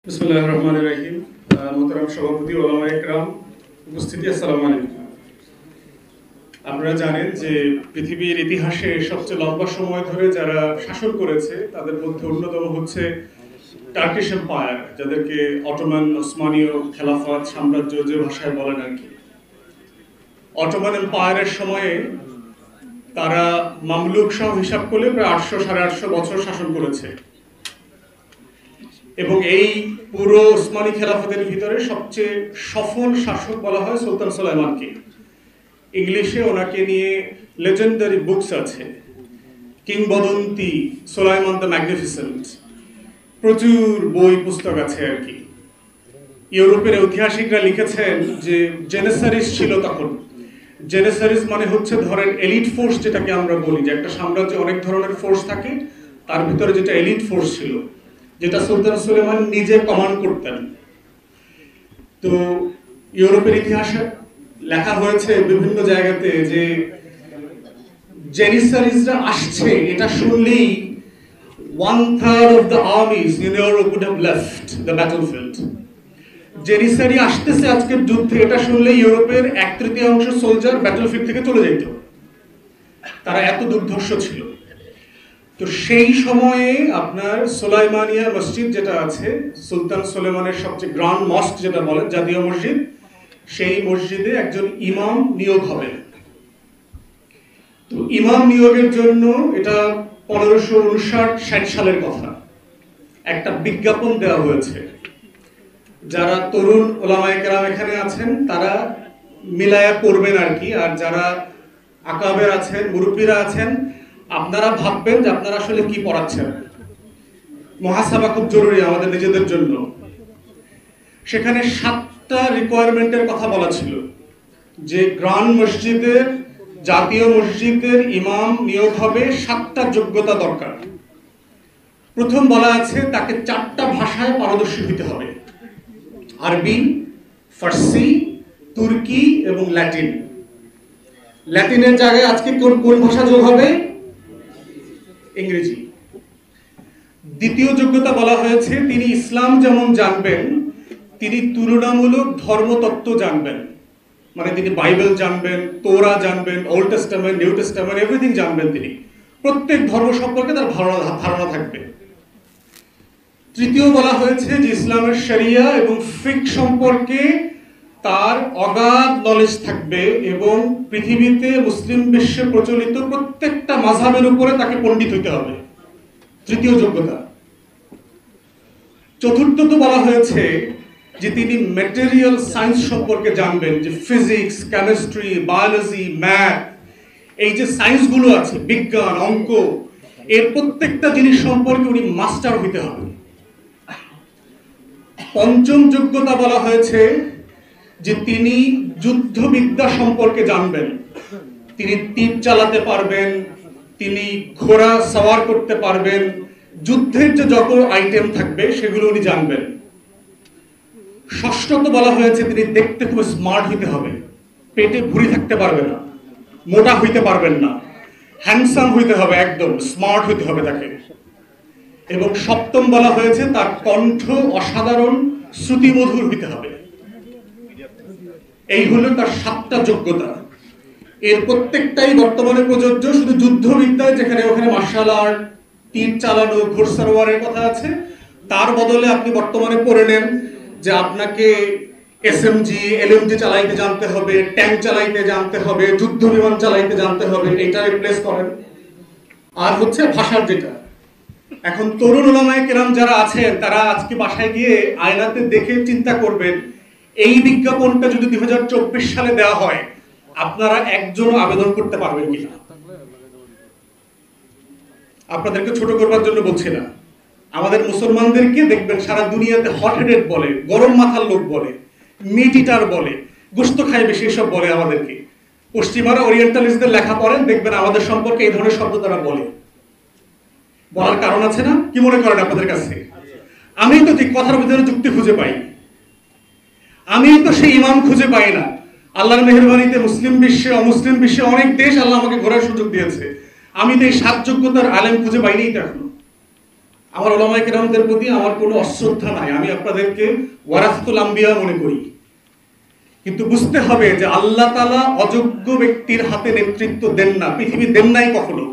বিসমিল্লাহির রহমানির রহিম। মোহতারাম সভাপতি, ওলামায়ে কেরাম, উপস্থিতি, আসসালামু আলাইকুম। আপনারা জানেন যে পৃথিবীর ইতিহাসে সবচেয়ে লম্বা সময় ধরে যারা শাসন করেছে তাদের মধ্যে অন্যতম হচ্ছে টার্কিশ এম্পায়ার, যাদেরকে অটোমান ওসমানীয় খেলাফত সাম্রাজ্য যে ভাষায় বলেন আর কি। অটোমান এম্পায়ারের সময়ে তারা মামলুক সহ হিসাব করলে প্রায় 800-850 বছর শাসন করেছে এবং এই পুরো ওসমানী খেলাফতের ভিতরে সবচেয়ে সফল শাসক বলা হয় সুলতান সুলাইমানকে। ইংলিশে ওনাকে নিয়ে লেজেন্ডারি বুকস আছে, কিংবদন্তি, সুলাইমান দ্য ম্যাগনিফিসেন্ট, প্রচুর বই পুস্তক আছে আর কি। ইউরোপের ঐতিহাসিকরা লিখেছেন যে জেনেসারিস ছিল তখন। জেনেসারিস মানে হচ্ছে ধরেন এলিট ফোর্স, যেটাকে আমরা বলি যে একটা সাম্রাজ্যে অনেক ধরনের ফোর্স থাকে, তার ভিতরে যেটা এলিট ফোর্স ছিল, যেটা সুলতান সুলেমান নিজে কমান্ড করতেন। তো ইউরোপের ইতিহাসে লেখা হয়েছে বিভিন্ন জায়গাতে যে জেনিসারিসরা আসছে, এটা শুনলেই 1/3 of the armies in Europe would have left the battlefield. জেনিসারি আসতেছে আজকের যুদ্ধে, এটা শুনলে ইউরোপের 1/3 সোলজার ব্যাটলফিল্ড থেকে চলে যেত। তারা এত দুর্ধর্ষ ছিল। তো সেই সময়ে আপনার সুলাইমানিয়া মসজিদ যেটা আছে, সুলতান সুলেমানের সবচেয়ে গ্র্যান্ড মস্ক যেটা বলেন, জাতীয় মসজিদ, সেই মসজিদে একজন ইমাম নিয়োগ হবে। তো ইমাম নিয়োগের জন্য এটা 1559-60 সালের কথা, একটা বিজ্ঞাপন দেওয়া হয়েছে। যারা তরুণ ওলামায়ে কেরাম এখানে আছেন তারা মিলায়া পড়বেন আর কি, আর যারা আকাবের আছেন, মুরব্বীরা আছেন, আপনারা ভাববেন যে আপনারা আসলে কি পড়াচ্ছেন। মুহাসাবা খুব জরুরি আমাদের নিজেদের জন্য। সেখানে 7টা রিকোয়ারমেন্টের কথা বলা ছিল যে গ্র্যান্ড মসজিদের, জাতীয় মসজিদের ইমাম নিয়োগ হবে, 7টা যোগ্যতা দরকার। প্রথম বলা আছে তাকে 4টা ভাষায় পারদর্শী হতে হবে, আরবি, ফার্সি, তুর্কি এবং ল্যাটিন। ল্যাটিনের জায়গায় আজকে কোন ভাষা যোগ হবে? ইংরেজি। দ্বিতীয় যোগ্যতা বলা হয়েছে তিনি ইসলাম যেমন জানবেন, তিনি তুলনামূলক ধর্মতত্ত্ব জানবেন, মানে তিনি বাইবেল জানবেন, তোরা জানবেন, old testament, new testament, everything জানবেন। তিনি প্রত্যেক ধর্ম সম্পর্কে তার ধারণা থাকবে। তৃতীয় বলা হয়েছে যে ইসলামের শরিয়া এবং ফিক সম্পর্কে তার অগাধ নলেজ থাকবে এবং পৃথিবীতে মুসলিম বিশ্বে প্রচলিত প্রত্যেকটা মাযহাবের উপরে তাকে পণ্ডিত হতে হবে, তৃতীয় যোগ্যতা। চতুর্থত বলা হয়েছে যে তিনি ম্যাটেরিয়াল সায়েন্স সম্পর্কে জানবেন, যে ফিজিক্স, কেমিস্ট্রি, বায়োলজি, ম্যাথ, এই যে সায়েন্সগুলো আছে, বিজ্ঞান, অঙ্ক, এর প্রত্যেকটা জিনিস সম্পর্কে উনি মাস্টার হইতে হবে। পঞ্চম যোগ্যতা বলা হয়েছে যে তিনি যুদ্ধবিদ্যা সম্পর্কে জানবেন, তিনি তীর চালাতে পারবেন, তিনি ঘোড়া সওয়ার করতে পারবেন, যুদ্ধের যে যত আইটেম থাকবে সেগুলো উনি জানবেন। ষষ্ঠত বলা হয়েছে তিনি দেখতে খুব স্মার্ট হইতে হবে, পেটে ভুঁড়ি থাকতে পারবে না, মোটা হইতে পারবেন না, হ্যান্ডসাম হইতে হবে, একদম স্মার্ট হইতে হবে তাকে। এবং সপ্তম বলা হয়েছে তার কণ্ঠ অসাধারণ শ্রুতিমধুর হইতে হবে। এই হলো তার 7টা যোগ্যতা। এর প্রত্যেকটাই বর্তমানে প্রযোজ্য, শুধু যুদ্ধবিদ্যায় যেখানে ওখানে মার্শাল আর্ট, তীর চালানো, ঘোড়সওয়ারের কথা আছে, তার বদলে আপনি বর্তমানে পড়ে নেন যে আপনাকে এসএমজি, এলএমজি চালাইতে জানতে হবে, ট্যাঙ্ক চালাইতে জানতে হবে, যুদ্ধ বিমান চালাইতে জানতে হবে, এটা রিপ্লেস করেন। আর হচ্ছে ভাষার যেটা, এখন তরুণ ওলামায়ে কেরাম যারা আছেন তারা আজকে বাসায় গিয়ে আয়নাতে দেখে চিন্তা করবেন, এই বিজ্ঞাপনটা যদি 2024 সালে দেওয়া হয়, আপনারা একজনও আবেদন করতে পারবেন কিনা? আপনাদেরকে ছোট করবার জন্য বলছি না, আমাদের মুসলমানদেরকে দেখবেন সারা দুনিয়াতে হট হেডেড বলে, গরম মাথার লোক বলে, মিট ইটার বলে, গোশত খায় বেশি, এসব বলে আমাদেরকে। পশ্চিমারা ওরিয়েন্টালিস্টদের লেখা পড়েন, দেখবেন আমাদের সম্পর্কে এই ধরনের শব্দ তারা বলে। বলার কারণ আছে না? কি মনে করেন আপনাদের কাছে? আমি তো ঠিক কথার ভিতরে যুক্তি খুঁজে পাই, আমি তো সেই ইমাম খুঁজে পাই না। আল্লাহর মেহেরবানিতে মুসলিম বিশ্বে, অমুসলিম বিশ্বে অনেক দেশ আল্লাহ আমাকে ঘোরার সুযোগ দিয়েছে, আমি তো এই 7 যোগ্যতার আলেম খুঁজে পাইনি তো এখনো। আমার উলামায়ে কেরামদের প্রতি আমার কোনো অশ্রদ্ধা নাই, আমি আপনাদেরকে ওয়ারাসাতুল আম্বিয়া মনে করি। কিন্তু বুঝতে হবে যে আল্লাহ তাআলা অযোগ্য ব্যক্তির হাতে নেতৃত্ব দেন না, পৃথিবী দেন নাই কখনো।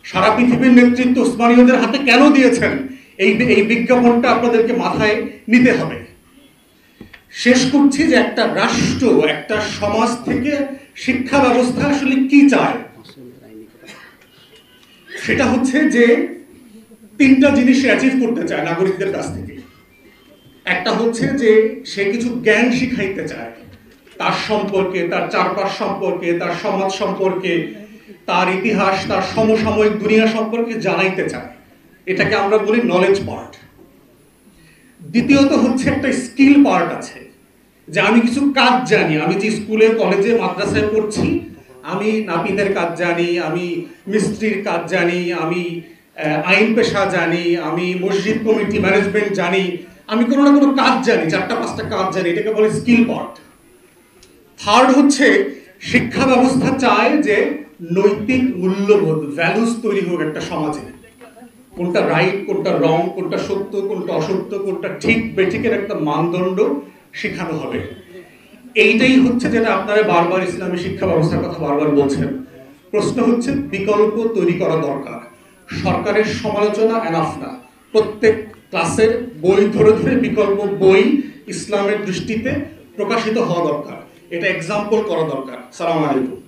সারা পৃথিবীর নেতৃত্ব উসমানীয়দের হাতে কেন দিয়েছেন, এই বিজ্ঞাপনটা আপনাদেরকে মাথায় নিতে হবে। শেষ করছি যে একটা রাষ্ট্র, একটা সমাজ থেকে শিক্ষা ব্যবস্থা আসলে কি চায়, সেটা হচ্ছে যে তিনটা জিনিস অ্যাচিভ করতে চায় নাগরিকদের কাছ থেকে। একটা হচ্ছে যে সে কিছু জ্ঞান শিখাইতে চায়, তার সম্পর্কে, তার চারপাশ সম্পর্কে, তার সমাজ সম্পর্কে, তার ইতিহাস, তার সমসাময়িক দুনিয়া সম্পর্কে জানাইতে চায়। এটাকে আমরা বলি নলেজ পার্ট। দ্বিতীয়ত হচ্ছে একটা স্কিল পার্ট আছে, যে আমি কিছু কাজ জানি, আমি যে স্কুলে কলেজে মাদ্রাসায় পড়ছি, আমি নাপিতের কাজ জানি, আমি মিস্ত্রির কাজ জানি, আমি আইন পেশা জানি, আমি মসজিদ কমিটি ম্যানেজমেন্ট জানি, আমি কোনো না কোনো কাজ জানি, 4-5টা কাজ জানি, এটাকে বলে স্কিল পার্ট। থার্ড হচ্ছে শিক্ষা ব্যবস্থা চায় যে নৈতিক মূল্যবোধ, ভ্যালুস তৈরি হোক একটা সমাজে। কোনটা রাইট, কোনটা রং, কোনটা সত্য, কোনটা অসত্য, কোনটা ঠিক বেঠিকের একটা মানদণ্ড শেখানো হবে। এইটাই হচ্ছে যেটা আপনারা বারবার ইসলামী শিক্ষা ব্যবস্থার কথা বারবার বলছেন। প্রশ্ন হচ্ছে বিকল্প তৈরি করা দরকার। সরকারের সমালোচনা এনাফ না, প্রত্যেক ক্লাসের বই ধরে ধরে বিকল্প বই ইসলামের দৃষ্টিতে প্রকাশিত হওয়া দরকার, এটা এক্সাম্পল করা দরকার। সালাম আলাইকুম।